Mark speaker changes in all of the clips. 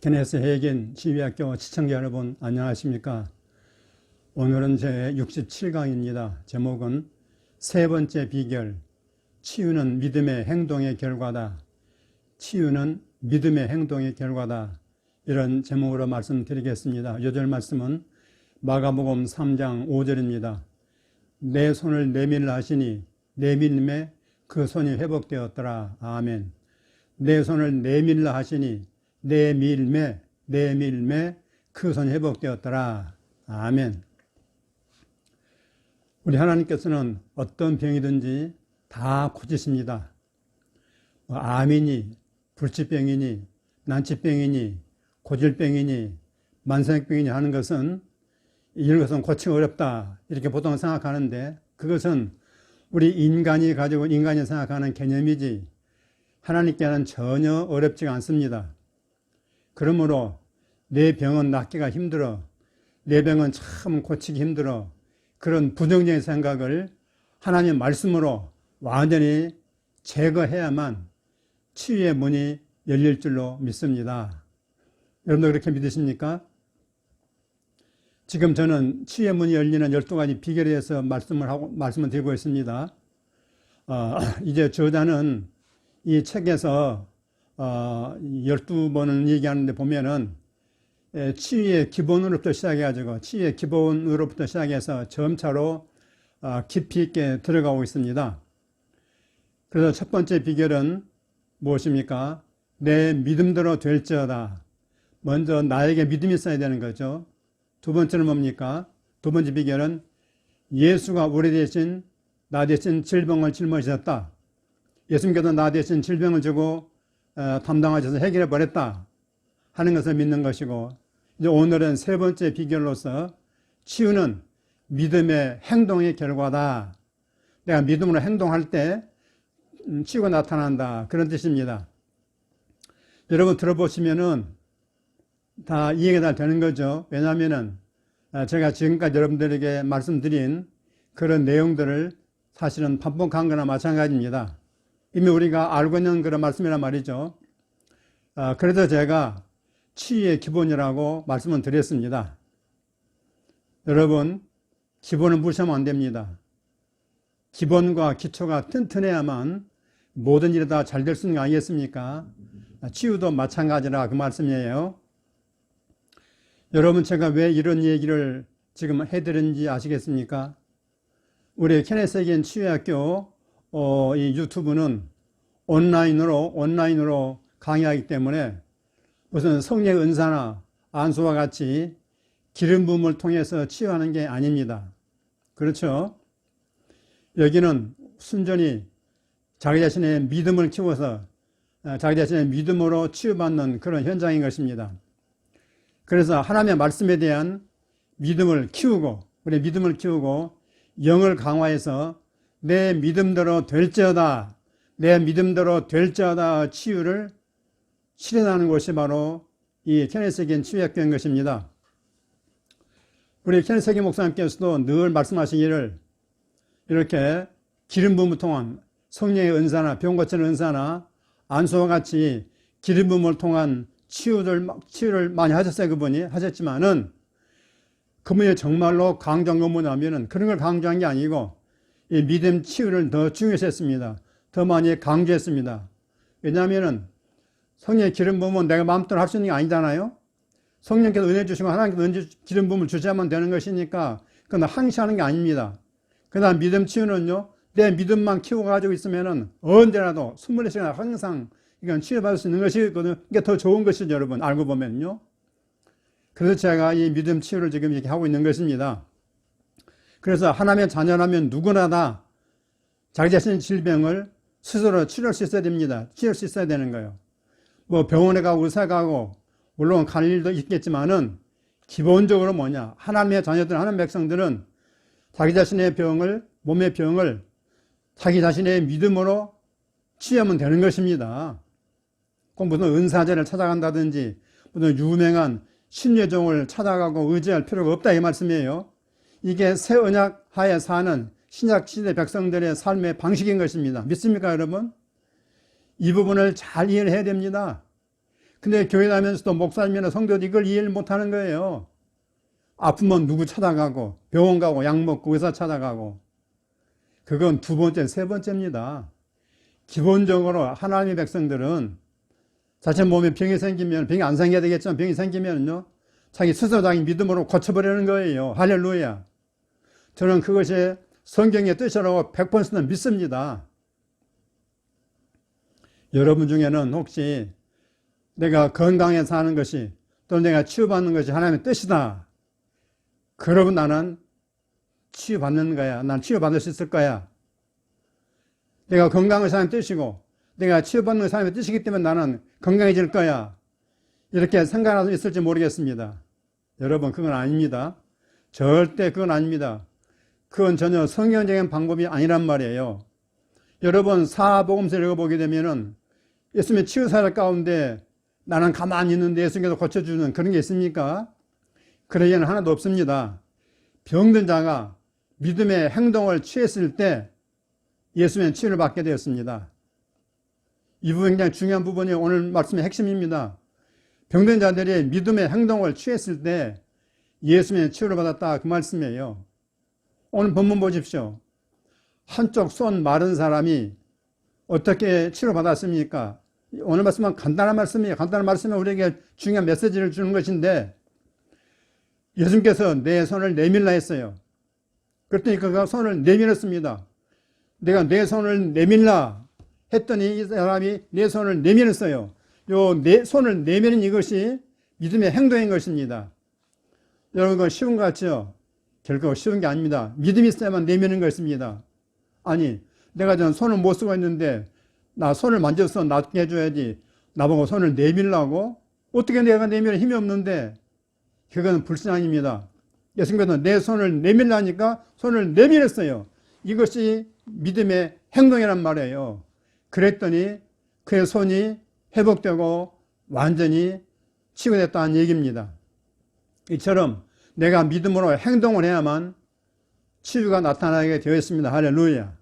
Speaker 1: 케네스 헤이겐 지휘학교 시청자 여러분 안녕하십니까? 오늘은 제 67강입니다. 제목은 세 번째 비결, 치유는 믿음의 행동의 결과다. 치유는 믿음의 행동의 결과다. 이런 제목으로 말씀드리겠습니다. 요절 말씀은 마가복음 3장 5절입니다. 내 손을 내밀라 하시니 내 밀림에 그 손이 회복되었더라. 아멘. 내 손을 내밀라 하시니 내 밀매 그 손이 회복되었더라. 아멘. 우리 하나님께서는 어떤 병이든지 다 고치십니다. 암이니 불치병이니 난치병이니 고질병이니 만성병이니 하는 것은 이런 것은 고치기 어렵다 이렇게 보통 생각하는데, 그것은 우리 인간이 가지고 인간이 생각하는 개념이지 하나님께는 전혀 어렵지가 않습니다. 그러므로 내 병은 낫기가 힘들어, 내 병은 참 고치기 힘들어, 그런 부정적인 생각을 하나님의 말씀으로 완전히 제거해야만 치유의 문이 열릴 줄로 믿습니다. 여러분도 그렇게 믿으십니까? 지금 저는 치유의 문이 열리는 12가지 비결에 대해서 말씀을 드리고 있습니다. 이제 저자는 이 책에서 12번을 얘기하는데 보면은 치유의 기본으로부터 시작해서 점차로 깊이 있게 들어가고 있습니다. 그래서 첫 번째 비결은 무엇입니까? 내 믿음대로 될지어다. 먼저 나에게 믿음이 있어야 되는 거죠. 두 번째는 뭡니까? 두 번째 비결은 예수가 우리 대신 나 대신 질병을 짊어지셨다. 예수님께서 나 대신 질병을 주고 담당하셔서 해결해 버렸다 하는 것을 믿는 것이고, 이제 오늘은 세 번째 비결로서 치유는 믿음의 행동의 결과다. 내가 믿음으로 행동할 때 치유가 나타난다, 그런 뜻입니다. 여러분 들어보시면은 다 이해가 다 되는 거죠. 왜냐하면은 제가 지금까지 여러분들에게 말씀드린 그런 내용들을 사실은 반복한 거나 마찬가지입니다. 이미 우리가 알고 있는 그런 말씀이란 말이죠. 그래서 제가 치유의 기본이라고 말씀을 드렸습니다. 여러분, 기본을 무시하면 안 됩니다. 기본과 기초가 튼튼해야만 모든 일이 다 잘 될 수 있는 거 아니겠습니까? 치유도 마찬가지라 그 말씀이에요. 여러분, 제가 왜 이런 얘기를 지금 해드렸는지 아시겠습니까? 우리 케네스 헤이겐 치유학교 이 유튜브는 온라인으로 강의하기 때문에 무슨 성령의 은사나 안수와 같이 기름 부음을 통해서 치유하는 게 아닙니다. 그렇죠? 여기는 순전히 자기 자신의 믿음을 키워서 자기 자신의 믿음으로 치유받는 그런 현장인 것입니다. 그래서 하나님의 말씀에 대한 믿음을 키우고, 우리 믿음을 키우고 영을 강화해서 내 믿음대로 될지어다, 내 믿음대로 될지어다 치유를 실현하는 것이 바로 이 케네스 헤이겐 치유학교인 것입니다. 우리 케네스 헤이겐 목사님께서도 늘 말씀하시기를 이렇게 기름 부음을 통한 성령의 은사나 병 고치는 은사나 안수와 같이 기름 부음을 통한 치유를 많이 하셨어요. 그분이 하셨지만은 그분이 정말로 강조한 건 뭐냐면은 그런 걸 강조한 게 아니고 이 믿음 치유를 더 중요시했습니다. 더 많이 강조했습니다. 왜냐하면은 성령의 기름 부음은 내가 마음대로 할 수 있는 게 아니잖아요. 성령께서 은혜 주시고 하나님께서 기름 부음을 주셔야만 되는 것이니까 그건 항시하는 게 아닙니다. 그다음 믿음 치유는요, 내 믿음만 키워가지고 있으면은 언제라도 24시간 항상 이건 치유받을 수 있는 것이거든요. 이게 더 좋은 것이죠, 여러분. 알고 보면요. 그래서 제가 이 믿음 치유를 지금 이렇게 하고 있는 것입니다. 그래서 하나님의 자녀라면 누구나 다 자기 자신의 질병을 스스로 치료할 수 있어야 됩니다. 치료할 수 있어야 되는 거예요. 뭐 병원에 가고 의사 가고 물론 갈 일도 있겠지만은 기본적으로 뭐냐, 하나님의 자녀들, 하나님의 백성들은 자기 자신의 병을, 몸의 병을 자기 자신의 믿음으로 치유하면 되는 것입니다. 꼭 무슨 은사제를 찾아간다든지 무슨 유명한 신여종을 찾아가고 의지할 필요가 없다 이 말씀이에요. 이게 새 언약 하에 사는 신약 시대 백성들의 삶의 방식인 것입니다. 믿습니까, 여러분? 이 부분을 잘 이해를 해야 됩니다. 근데 교회 다니면서도 목사님이나 성도들이 이걸 이해를 못하는 거예요. 아프면 누구 찾아가고 병원 가고 약 먹고 의사 찾아가고. 그건 두 번째, 세 번째입니다. 기본적으로 하나님의 백성들은 자체 몸에 병이 생기면, 병이 안 생겨야 되겠지만 병이 생기면요, 자기 스스로 자기 믿음으로 고쳐버리는 거예요. 할렐루야. 저는 그것이 성경의 뜻이라고 100% 믿습니다. 여러분 중에는 혹시 내가 건강해서 사는 것이, 또 내가 치유받는 것이 하나님의 뜻이다. 그러면 나는 치유받는 거야. 난 치유받을 수 있을 거야. 내가 건강한 사람의 뜻이고 내가 치유받는 사람의 뜻이기 때문에 나는 건강해질 거야. 이렇게 생각할 수 있을지 모르겠습니다. 여러분, 그건 아닙니다. 절대 그건 아닙니다. 그건 전혀 성경적인 방법이 아니란 말이에요. 여러분, 사복음서 읽어보게 되면은 예수님의 치유사역 가운데 나는 가만히 있는데 예수님께서 고쳐주는 그런 게 있습니까? 그런 예는 하나도 없습니다. 병든 자가 믿음의 행동을 취했을 때 예수님의 치유를 받게 되었습니다. 이 부분이 굉장히 중요한 부분이 오늘 말씀의 핵심입니다. 병든 자들이 믿음의 행동을 취했을 때 예수님의 치유를 받았다, 그 말씀이에요. 오늘 본문 보십시오. 한쪽 손 마른 사람이 어떻게 치료받았습니까? 오늘 말씀은 간단한 말씀이에요. 간단한 말씀은 우리에게 중요한 메시지를 주는 것인데, 예수님께서 내 손을 내밀라 했어요. 그랬더니 그가 손을 내밀었습니다. 내가 내 손을 내밀라 했더니 이 사람이 내 손을 내밀었어요. 내 손을 내미는 이것이 믿음의 행동인 것입니다. 여러분, 그건 쉬운 것 같죠? 결코 쉬운 게 아닙니다. 믿음이 있어야만 내미는 것입니다. 아니, 내가 전 손을 못 쓰고 있는데 나 손을 만져서 낫게 해줘야지 나보고 손을 내밀라고? 어떻게 내가 내밀 힘이 없는데? 그건 불신앙입니다. 예수님께서 내 손을 내밀라니까 손을 내밀었어요. 이것이 믿음의 행동이란 말이에요. 그랬더니 그의 손이 회복되고 완전히 치유됐다는 얘기입니다. 이처럼 내가 믿음으로 행동을 해야만 치유가 나타나게 되어 있습니다. 할렐루야.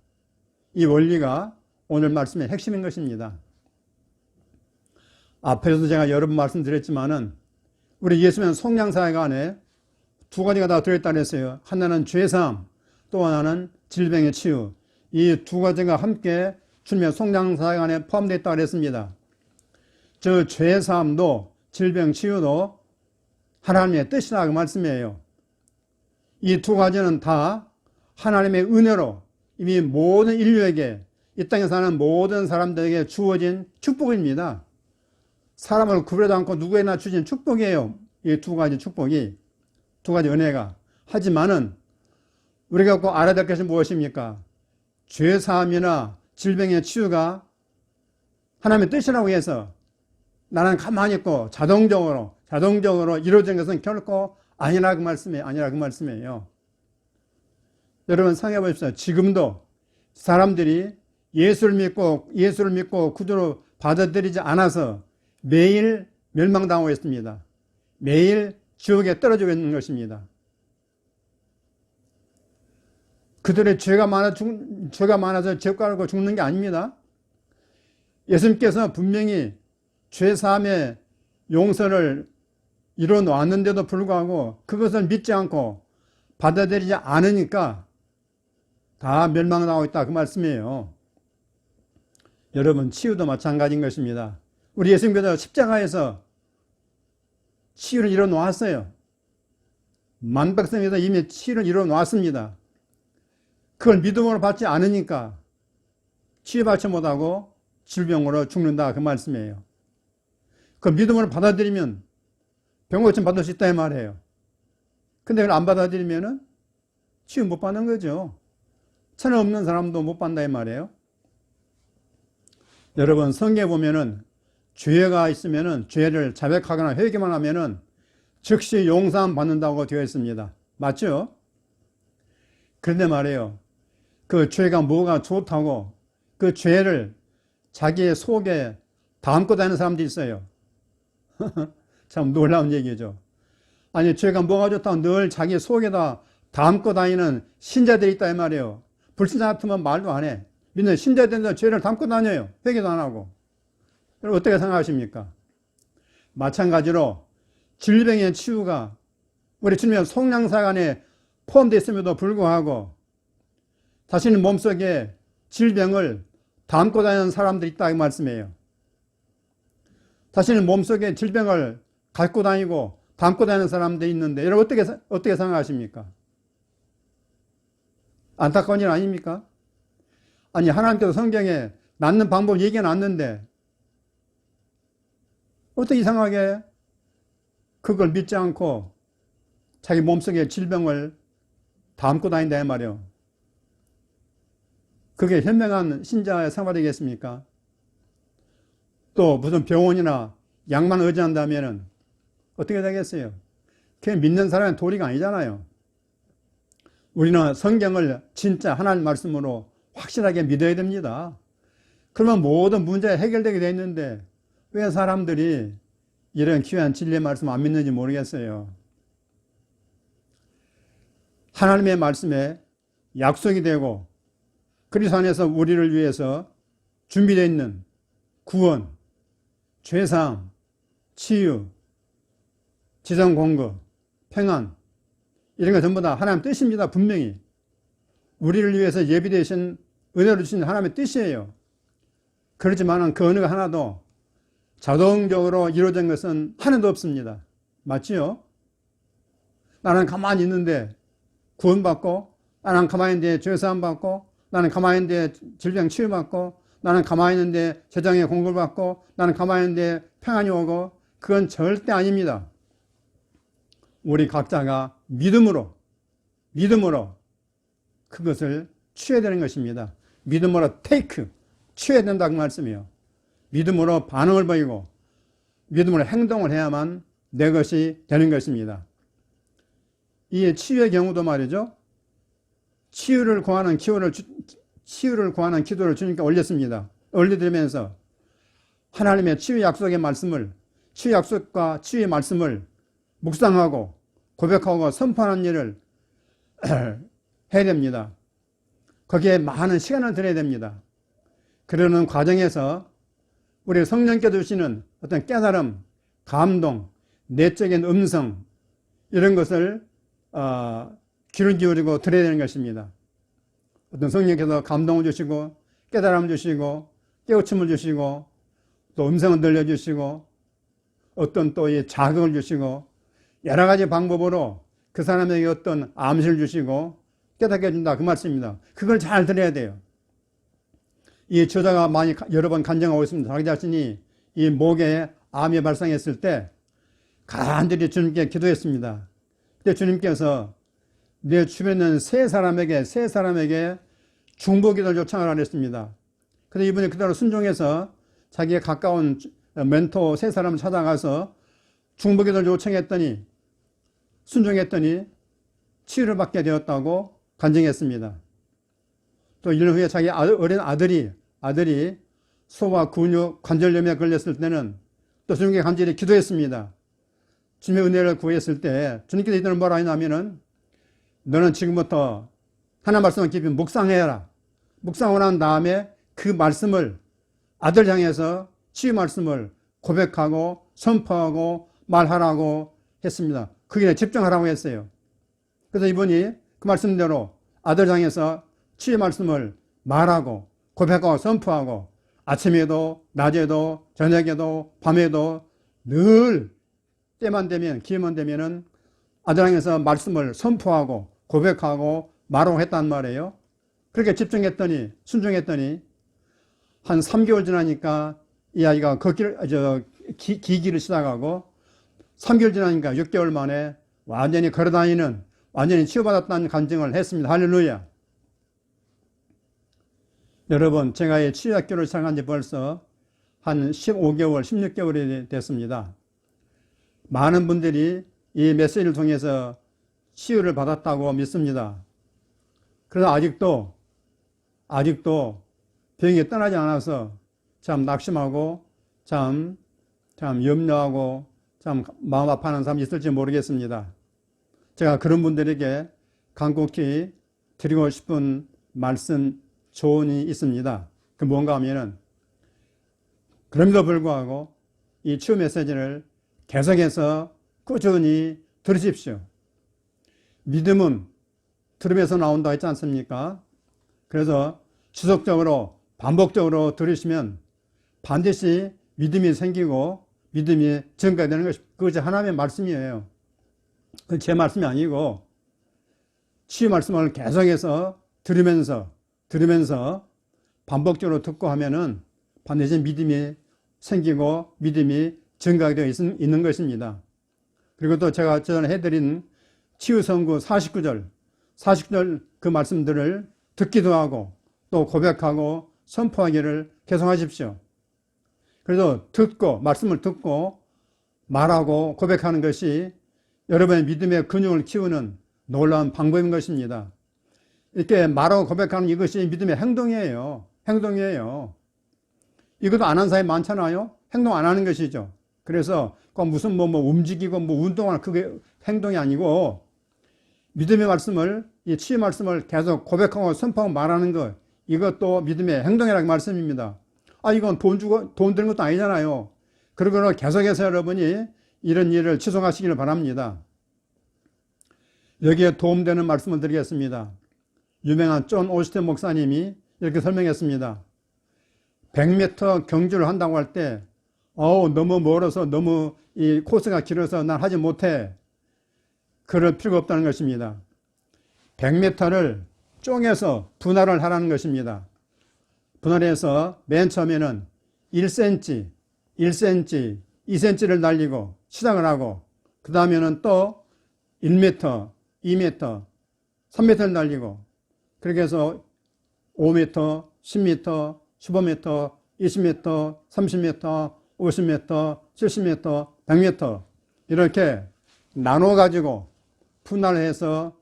Speaker 1: 이 원리가 오늘 말씀의 핵심인 것입니다. 앞에서도 제가 여러 번 말씀드렸지만은 우리 예수님은 속량사역 안에 두 가지가 다 들어있다 그랬어요. 하나는 죄사함, 또 하나는 질병의 치유. 이 두 가지가 함께 주님의 속량사역 안에 포함되어 있다고 그랬습니다. 저 죄사함도 질병 치유도 하나님의 뜻이라 그 말씀이에요. 이 두 가지는 다 하나님의 은혜로 이미 모든 인류에게, 이 땅에 사는 모든 사람들에게 주어진 축복입니다. 사람을 구별하지 않고 누구에나 주신 축복이에요. 이 두 가지 축복이, 두 가지 은혜가. 하지만은 우리가 꼭 알아야 될 것이 무엇입니까? 죄사함이나 질병의 치유가 하나님의 뜻이라고 해서 나는 가만히 있고 자동적으로 이루어진 것은 결코 아니라 그 말씀이에요. 여러분 생각해 보십시오. 지금도 사람들이 예수를 믿고 구주로 받아들이지 않아서 매일 멸망당하고 있습니다. 매일 지옥에 떨어지고 있는 것입니다. 그들의 죄가 많아서 죄 깔고 죽는 게 아닙니다. 예수님께서 분명히 죄사함의 용서를 이루어 놓았는데도 불구하고 그것을 믿지 않고 받아들이지 않으니까 다 멸망당하고 있다, 그 말씀이에요. 여러분, 치유도 마찬가지인 것입니다. 우리 예수님께서 십자가에서 치유를 이루어 놓았어요. 만백성에서 이미 치유를 이루어 놓았습니다. 그걸 믿음으로 받지 않으니까 치유받지 못하고 질병으로 죽는다, 그 말씀이에요. 그 믿음으로 받아들이면 병고침 받을 수 있다 이 말이에요. 근데 그걸 안 받아들이면은 치유 못 받는 거죠. 천을 없는 사람도 못 받는다 이 말이에요. 여러분, 성경에 보면은 죄가 있으면은 죄를 자백하거나 회개만 하면은 즉시 용서함 받는다고 되어 있습니다. 맞죠? 그런데 말이에요. 그 죄가 뭐가 좋다고 그 죄를 자기의 속에 담고 다니는 사람도 있어요. 참 놀라운 얘기죠. 아니, 죄가 뭐가 좋다고 늘 자기 속에다 담고 다니는 신자들이 있다 이 말이에요. 불신자 같으면 말도 안 해. 믿는 신자들은 죄를 담고 다녀요. 회개도 안 하고. 여러분, 어떻게 생각하십니까? 마찬가지로 질병의 치유가 우리 주님의 속량사 안에 포함되어 있음에도 불구하고 자신의 몸속에 질병을 담고 다니는 사람들이 있다고 말씀해요. 자신의 몸속에 질병을 갖고 다니고 담고 다니는 사람들이 있는데 여러분 어떻게 생각하십니까? 안타까운 일 아닙니까? 아니 하나님께서 성경에 낫는 방법 얘기해 놨는데 어떻게 이상하게 그걸 믿지 않고 자기 몸속에 질병을 담고 다닌다 이 말이에요. 그게 현명한 신자의 생활이겠습니까? 또 무슨 병원이나 약만 의지한다면 어떻게 되겠어요? 그게 믿는 사람의 도리가 아니잖아요. 우리는 성경을 진짜 하나님 말씀으로 확실하게 믿어야 됩니다. 그러면 모든 문제가 해결되게 돼 있는데 왜 사람들이 이런 귀한 진리의 말씀 안 믿는지 모르겠어요. 하나님의 말씀에 약속이 되고 그리스도 안에서 우리를 위해서 준비되어 있는 구원, 죄사함, 치유, 지성공급, 평안 이런 거 전부 다 하나님 뜻입니다. 분명히 우리를 위해서 예비되신 은혜로 주신 하나님의 뜻이에요. 그렇지만 그 은혜가 하나도 자동적으로 이루어진 것은 하나도 없습니다. 맞지요? 나는 가만히 있는데 구원받고, 나는 가만히 있는데 죄사함 받고, 나는 가만히 있는데 질병 치유받고, 나는 가만히 있는데 재정의 공급을 받고, 나는 가만히 있는데 평안이 오고, 그건 절대 아닙니다. 우리 각자가 믿음으로 그것을 취해야 되는 것입니다. 믿음으로 취해야 된다고 말씀이에요. 믿음으로 반응을 보이고 믿음으로 행동을 해야만 내 것이 되는 것입니다. 이 치유의 경우도 말이죠. 치유를 구하는 기도를 주님께 올렸습니다. 올려드리면서 하나님의 치유 약속의 말씀을, 치유 약속과 치유의 말씀을 묵상하고 고백하고 선포하는 일을 해야 됩니다. 거기에 많은 시간을 들여야 됩니다. 그러는 과정에서 우리 성령께서 주시는 어떤 깨달음, 감동, 내적인 음성 이런 것을 귀를 기울이고 들어야 되는 것입니다. 어떤 성령께서 감동을 주시고 깨달음을 주시고 깨우침을 주시고 또 음성을 들려주시고 어떤 또 이 자극을 주시고 여러 가지 방법으로 그 사람에게 어떤 암시를 주시고 깨닫게 해준다 그 말씀입니다. 그걸 잘 들어야 돼요. 이 저자가 여러 번 간증하고 있습니다. 자기 자신이 이 목에 암이 발생했을 때 간절히 주님께 기도했습니다. 그때 주님께서 내 주변에 있는 세 사람에게 중보기도를 요청을 하셨습니다. 그래서 이분이 그대로 순종해서 자기의 가까운 멘토 세 사람을 찾아가서 중보기도를 요청했더니 순종했더니 치유를 받게 되었다고 간증했습니다. 또 1년 후에 자기 어린 아들이 소화 근육 관절염에 걸렸을 때는 또 주님께 간절히 기도했습니다. 주님의 은혜를 구했을 때 주님께서 이들은 뭐라 하냐면은 너는 지금부터 하나님 말씀을 깊이 묵상해라. 묵상을 한 다음에 그 말씀을 아들 향해서 치유 말씀을 고백하고 선포하고 말하라고 했습니다. 거기에 집중하라고 했어요. 그래서 이분이 그 말씀대로 아들 향해서 치유 말씀을 말하고 고백하고 선포하고 아침에도 낮에도 저녁에도 밤에도 늘 때만 되면 기회만 되면은 아들 향해서 말씀을 선포하고 고백하고 말하고 했단 말이에요. 그렇게 집중했더니 순종했더니 한 3개월 지나니까 이 아이가 기기를 시작하고 3개월 지나니까 6개월 만에 완전히 걸어다니는 완전히 치유받았다는 간증을 했습니다. 할렐루야. 여러분 제가 이 치유학교를 시작한 지 벌써 한 15개월 16개월이 됐습니다. 많은 분들이 이 메시지를 통해서 치유를 받았다고 믿습니다. 그러나 아직도 병이 떠나지 않아서 참 낙심하고 참 염려하고 참 마음 아파하는 사람이 있을지 모르겠습니다. 제가 그런 분들에게 간곡히 드리고 싶은 말씀 조언이 있습니다. 그 뭔가 하면은 그럼에도 불구하고 이 치유 메시지를 계속해서 꾸준히 들으십시오. 믿음은 들으면서 나온다 했지 않습니까? 그래서 지속적으로 반복적으로 들으시면 반드시 믿음이 생기고 믿음이 증가되는 것이 그것이 하나님의 말씀이에요. 그건 제 말씀이 아니고 치유 말씀을 계속해서 들으면서 반복적으로 듣고 하면은 반드시 믿음이 생기고 믿음이 증가되어 있는 것입니다. 그리고 또 제가 전에 해드린 치유선구 49절 그 말씀들을 듣기도 하고 또 고백하고 선포하기를 계속하십시오. 그래서 말씀을 듣고 말하고 고백하는 것이 여러분의 믿음의 근육을 키우는 놀라운 방법인 것입니다. 이렇게 말하고 고백하는 이것이 믿음의 행동이에요. 이것도 안 하는 사람이 많잖아요. 행동 안 하는 것이죠. 그래서 꼭 무슨 움직이고 운동하는 그게 행동이 아니고 믿음의 말씀을, 이 치유 말씀을 계속 고백하고 선포하고 말하는 것, 이것도 믿음의 행동이라는 말씀입니다. 이건 돈 드는 것도 아니잖아요. 그러므로 계속해서 여러분이 이런 일을 지속하시기를 바랍니다. 여기에 도움되는 말씀을 드리겠습니다. 유명한 존 오스틴 목사님이 이렇게 설명했습니다. 100m 경주를 한다고 할 때, 너무 멀어서 너무 이 코스가 길어서 난 하지 못해. 그럴 필요가 없다는 것입니다. 100m를 쪼개서 분할을 하라는 것입니다. 분할해서 맨 처음에는 1cm, 2cm를 날리고 시작을 하고 그 다음에는 또 1m, 2m, 3m를 날리고 그렇게 해서 5m, 10m, 15m, 20m, 30m, 50m, 70m, 100m 이렇게 나눠가지고 분할해서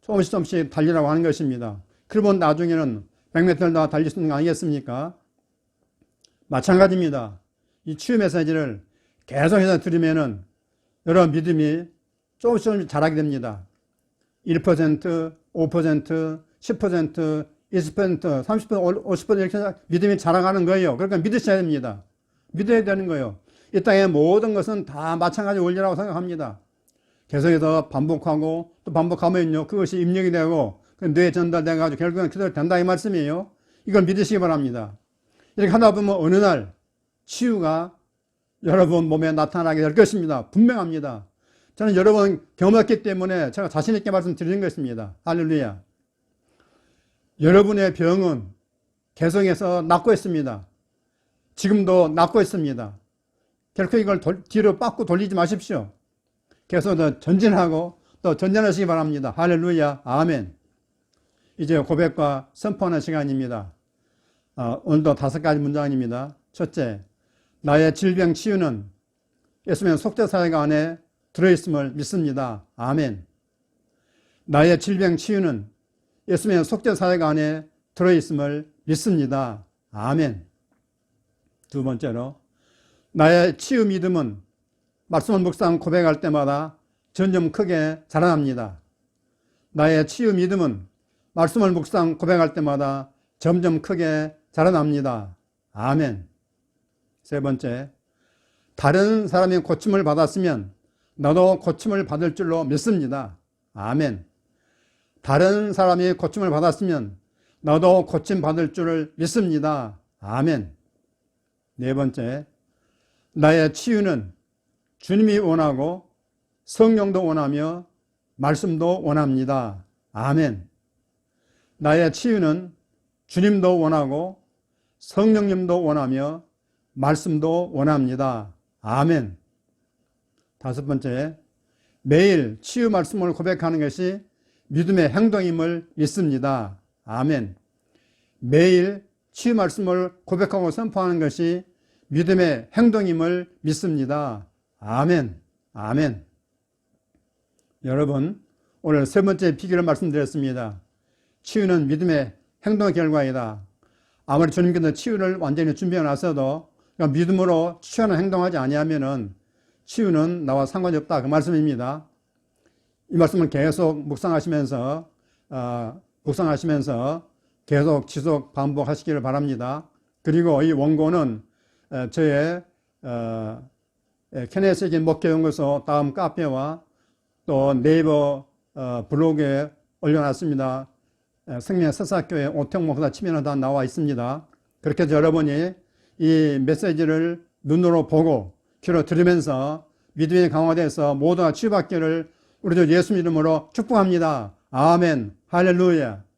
Speaker 1: 조금씩 달리라고 하는 것입니다. 그러면 나중에는 100m를 다 달릴 수 있는 거 아니겠습니까? 마찬가지입니다. 이 치유 메시지를 계속해서 들으면은 여러분 믿음이 조금씩 자라게 됩니다. 1%, 5%, 10%, 20%, 30%, 50% 이렇게 믿음이 자라가는 거예요. 그러니까 믿으셔야 됩니다. 믿어야 되는 거예요. 이 땅의 모든 것은 다 마찬가지 원리라고 생각합니다. 계속해서 반복하고 또 반복하면요 그것이 입력이 되고 뇌에 전달돼가지고 결국은 기도가 된다 이 말씀이에요. 이걸 믿으시기 바랍니다. 이렇게 하다 보면 어느 날 치유가 여러분 몸에 나타나게 될 것입니다. 분명합니다. 저는 여러 번 경험했기 때문에 제가 자신 있게 말씀드리는 것입니다. 할렐루야. 여러분의 병은 계속해서 낫고 있습니다. 지금도 낫고 있습니다. 결코 이걸 뒤로 빠꾸 돌리지 마십시오. 계속 더 전진하고 또 전진하시기 바랍니다. 할렐루야. 아멘. 이제 고백과 선포하는 시간입니다. 오늘도 5가지 문장입니다. 첫째, 나의 질병 치유는 예수님의 속죄사역 안에 들어있음을 믿습니다. 아멘. 나의 질병 치유는 예수님의 속죄사역 안에 들어있음을 믿습니다. 아멘. 두 번째로, 나의 치유 믿음은 말씀을 묵상 고백할 때마다 점점 크게 자라납니다. 나의 치유 믿음은 말씀을 묵상 고백할 때마다 점점 크게 자라납니다. 아멘. 세 번째, 다른 사람이 고침을 받았으면 나도 고침을 받을 줄로 믿습니다. 아멘. 다른 사람이 고침을 받았으면 나도 고침 받을 줄을 믿습니다. 아멘. 네 번째, 나의 치유는 주님이 원하고 성령도 원하며 말씀도 원합니다. 아멘. 나의 치유는 주님도 원하고 성령님도 원하며 말씀도 원합니다. 아멘. 다섯 번째, 매일 치유 말씀을 고백하는 것이 믿음의 행동임을 믿습니다. 아멘. 매일 치유 말씀을 고백하고 선포하는 것이 믿음의 행동임을 믿습니다. 아멘. 아멘. 여러분, 오늘 세 번째 비결을 말씀드렸습니다. 치유는 믿음의 행동의 결과이다. 아무리 주님께서 치유를 완전히 준비해 놨어도 믿음으로 치유하는 행동하지 아니하면은 치유는 나와 상관이 없다. 그 말씀입니다. 이 말씀을 계속 묵상하시면서 계속 지속 반복하시기를 바랍니다. 그리고 이 원고는 저의 케네스에게 목회연구소 다음 카페와 또 네이버 블로그에 올려놨습니다. 성령 서사교회 오태영 목사 치면은 다 나와 있습니다. 그렇게 해서 여러분이 이 메시지를 눈으로 보고 귀로 들으면서 믿음이 강화돼서 모두가 치유받기를 우리 주 예수 이름으로 축복합니다. 아멘. 할렐루야.